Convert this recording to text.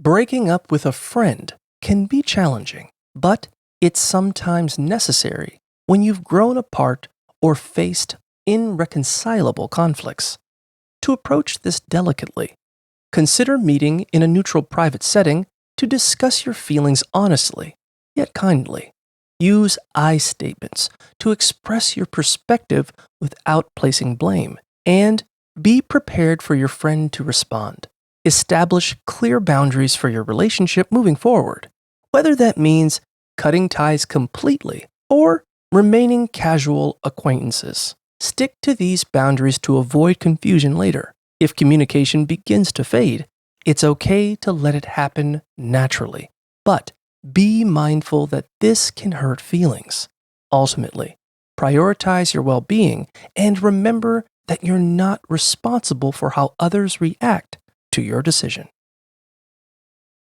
Breaking up with a friend can be challenging, but it's sometimes necessary when you've grown apart or faced irreconcilable conflicts. To approach this delicately, consider meeting in a neutral private setting to discuss your feelings honestly, yet kindly. Use I statements to express your perspective without placing blame, and be prepared for your friend to respond. Establish clear boundaries for your relationship moving forward, whether that means cutting ties completely or remaining casual acquaintances. Stick to these boundaries to avoid confusion later. If communication begins to fade, it's okay to let it happen naturally, but be mindful that this can hurt feelings. Ultimately, prioritize your well-being and remember that you're not responsible for how others react to your decision.